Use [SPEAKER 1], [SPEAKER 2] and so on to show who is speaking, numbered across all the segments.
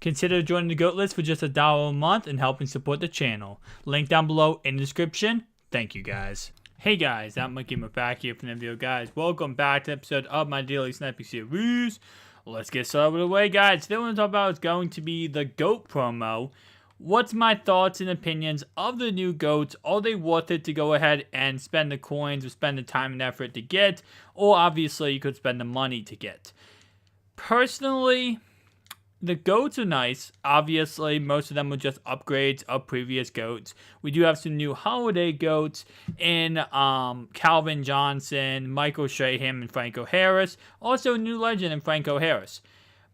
[SPEAKER 1] Consider joining the GOAT list for just $1 a month and helping support the channel. Link down below in the description. Thank you guys. Hey guys, I'm MUT back here from the video, guys. Welcome back to an episode of my daily sniping series. Let's get started with the way, guys. Today what I want to talk about is going to be the GOAT promo. What's my thoughts and opinions of the new GOATs? Are they worth it to go ahead and spend the coins or spend the time and effort to get? Or obviously you could spend the money to get. Personally, the GOATs are nice. Obviously, most of them are just upgrades of previous GOATs. We do have some new holiday GOATs in Calvin Johnson, Michael Strahan, and Franco Harris. Also, a new legend in Franco Harris.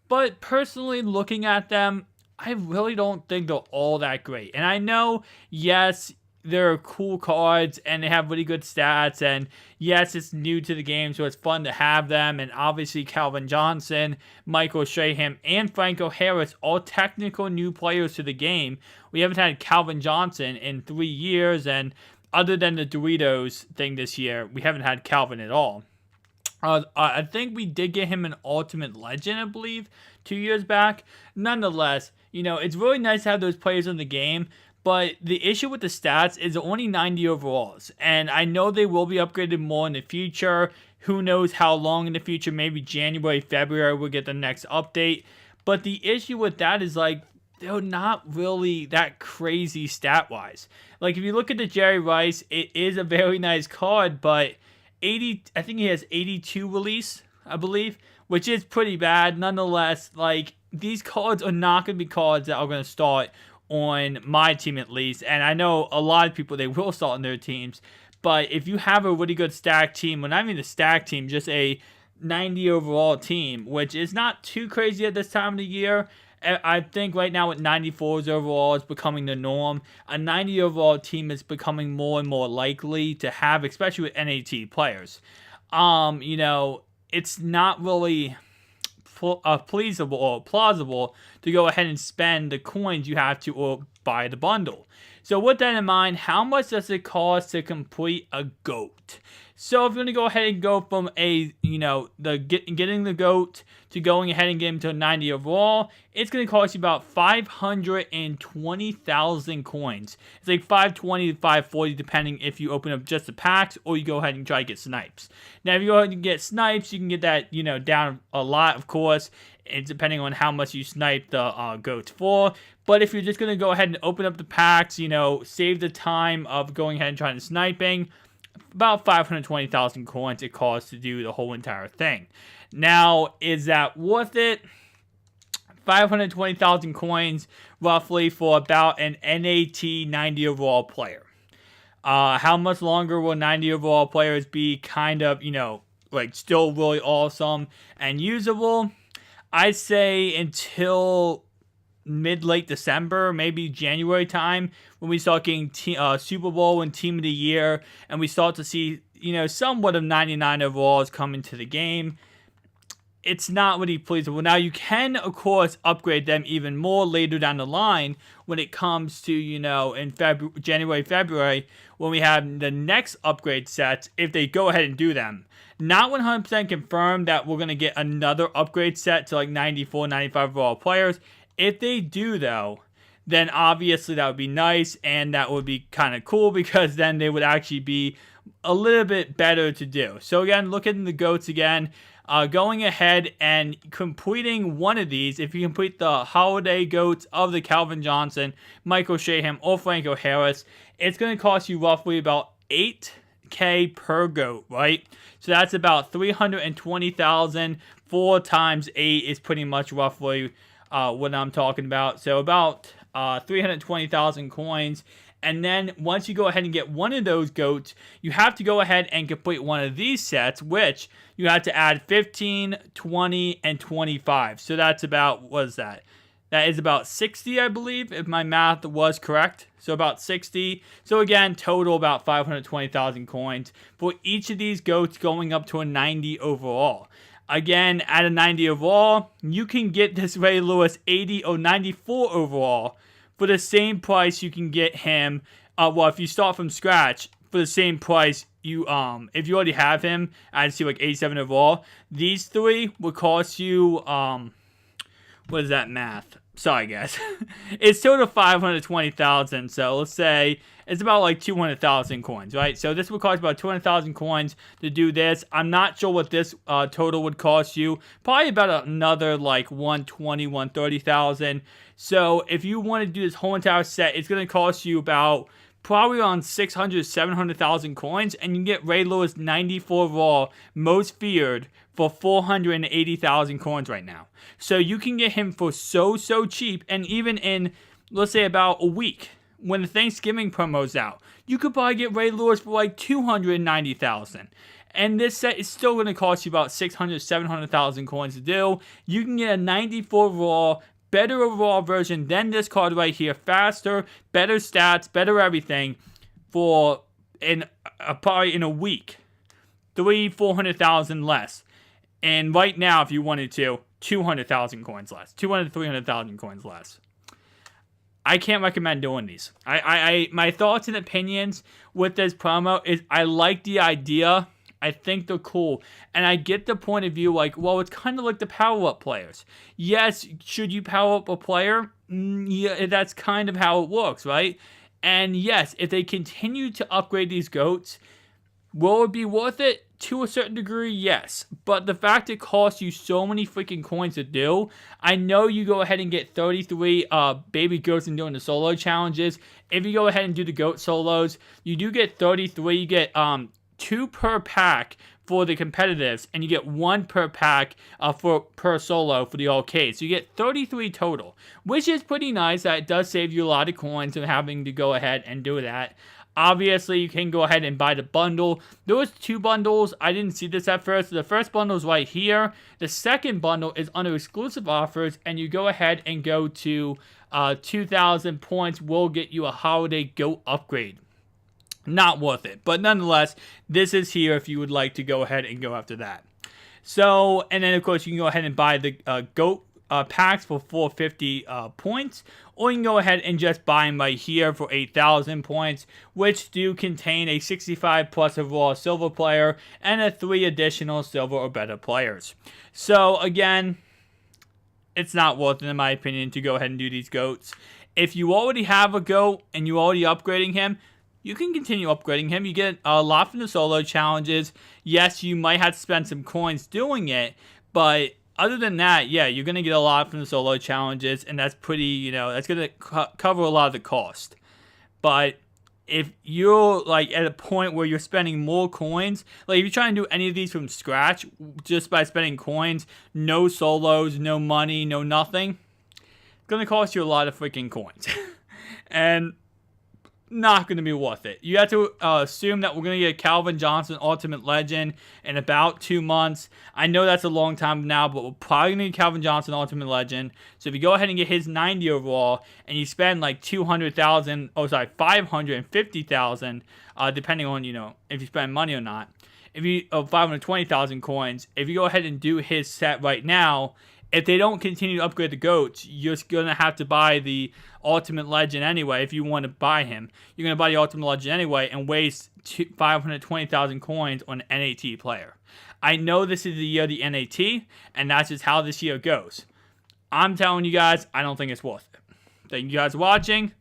[SPEAKER 1] But personally, looking at them, I really don't think they're all that great. And I know, yes, they're cool cards and they have really good stats, and yes, it's new to the game, so it's fun to have them. And obviously Calvin Johnson, Michael Strahan, and Franco Harris, all technical new players to the game. We haven't had Calvin Johnson in 3 years, and other than the Doritos thing this year, we haven't had Calvin at all. I think we did get him an Ultimate Legend, I believe, 2 years back. Nonetheless, you know, it's really nice to have those players in the game. But the issue with the stats is only 90 overalls. And I know they will be upgraded more in the future. Who knows how long in the future. Maybe January, February we'll get the next update. But the issue with that is, like, they're not really that crazy stat-wise. Like, if you look at the Jerry Rice, it is a very nice card. But I think he has 82 release, I believe. Which is pretty bad. Nonetheless, like, these cards are not going to be cards that are going to start on my team at least, and I know a lot of people, they will start on their teams, but if you have a really good stack team, well, not even a stack team, just a 90 overall team, which is not too crazy at this time of the year. I think right now with 94s overall is becoming the norm. A 90 overall team is becoming more and more likely to have, especially with NAT players. You know, it's not really pleasable or plausible to go ahead and spend the coins you have to or buy the bundle. So with that in mind, how much does it cost to complete a GOAT? So if you're going to go ahead and go from a, you know, getting the GOAT to going ahead and getting to a 90 overall, it's going to cost you about 520,000 coins. It's like 520 to 540 depending if you open up just the packs or you go ahead and try to get snipes. Now if you go ahead and get snipes, you can get that, you know, down a lot, of course. It's depending on how much you snipe the GOATs for. But if you're just going to go ahead and open up the packs, you know, save the time of going ahead and trying to sniping, about 520,000 coins it costs to do the whole entire thing. Now, is that worth it? 520,000 coins roughly for about an NAT 90 overall player. How much longer will 90 overall players be kind of, you know, like still really awesome and usable? I'd say until mid-late December, maybe January time, when we start getting Super Bowl and Team of the Year, and we start to see, you know, somewhat of 99 overalls come into the game. It's not really pleasable. Now, you can, of course, upgrade them even more later down the line when it comes to, you know, in January, February, when we have the next upgrade sets, if they go ahead and do them. Not 100% confirmed that we're going to get another upgrade set to like 94, 95 overall players. If they do, though, then obviously that would be nice, and that would be kind of cool because then they would actually be a little bit better to do. So again, look at the GOATs again. Going ahead and completing one of these, if you complete the holiday GOATs of the Calvin Johnson, Michael Strahan, or Franco Harris, it's going to cost you roughly about $8,000 per GOAT, right? So that's about 320,000. 4 times 8 is pretty much roughly what I'm talking about. So about 320,000 coins. And then once you go ahead and get one of those GOATs, you have to go ahead and complete one of these sets, which you have to add 15, 20, and 25. So that's about, what is that? That is about 60, I believe, if my math was correct. So about 60. So again, total about 520,000 coins for each of these GOATs going up to a 90 overall. Again, at a 90 overall, you can get this Ray Lewis 80 or 94 overall for the same price you can get him. Well, if you start from scratch, for the same price, you if you already have him, I'd see like 87 overall. These three would cost you what is that math? sorry guys, it's total 520,000. So let's say it's about like 200,000 coins, right? So this would cost about 200,000 coins to do this. I'm not sure what this total would cost you. Probably about another like 120, 130,000. So if you want to do this whole entire set, it's going to cost you about probably around 600, 700,000 coins, and you can get Ray Lewis 94 raw, most feared, for 480,000 coins right now. So you can get him for so cheap, and even in, let's say, about a week, when the Thanksgiving promo's out, you could probably get Ray Lewis for like 290,000. And this set is still going to cost you about 600, 700,000 coins to do. You can get a 94 raw, better overall version than this card right here. Faster, better stats, better everything for probably in a week. 400,000 less. And right now, if you wanted to, 200,000 coins less. 200 to 300,000 coins less. I can't recommend doing these. My thoughts and opinions with this promo is I like the idea. I think they're cool. And I get the point of view like, well, it's kind of like the power-up players. Yes, should you power up a player? Yeah, that's kind of how it works, right? And yes, if they continue to upgrade these GOATs, will it be worth it? To a certain degree, yes. But the fact it costs you so many freaking coins to do, I know you go ahead and get 33 baby GOATs and doing the solo challenges. If you go ahead and do the GOAT solos, you do get 33. You get 2 per pack for the competitives, and you get 1 per pack per solo for the arcade. So you get 33 total, which is pretty nice. That does save you a lot of coins and having to go ahead and do that. Obviously, you can go ahead and buy the bundle. There was 2 bundles. I didn't see this at first. The first bundle is right here. The second bundle is under exclusive offers, and you go ahead and go to 2,000 points will get you a holiday GOAT upgrade. Not worth it. But nonetheless, this is here if you would like to go ahead and go after that. So, and then of course, you can go ahead and buy the GOAT packs for 450 points, or you can go ahead and just buy them right here for 8,000 points, which do contain a 65 plus overall silver player and 3 additional silver or better players. So again, it's not worth it in my opinion to go ahead and do these GOATs. If you already have a GOAT and you're already upgrading him, you can continue upgrading him. You get a lot from the solo challenges. Yes, you might have to spend some coins doing it, but other than that, yeah, you're going to get a lot from the solo challenges, and that's pretty, that's going to cover a lot of the cost. But if you're, like, at a point where you're spending more coins, like, if you're trying to do any of these from scratch, just by spending coins, no solos, no money, no nothing, it's going to cost you a lot of freaking coins. And not going to be worth it. You have to assume that we're going to get Calvin Johnson Ultimate Legend in about 2 months. I know that's a long time now, but we're probably going to get Calvin Johnson Ultimate Legend. So if you go ahead and get his 90 overall, and you spend like 550,000, depending on, if you spend money or not. If you 520,000 coins. If you go ahead and do his set right now, if they don't continue to upgrade the GOATs, you're going to have to buy the Ultimate Legend anyway. If you want to buy him, you're going to buy the Ultimate Legend anyway and waste 520,000 coins on an NAT player. I know this is the year of the NAT, and that's just how this year goes. I'm telling you guys, I don't think it's worth it. Thank you guys for watching.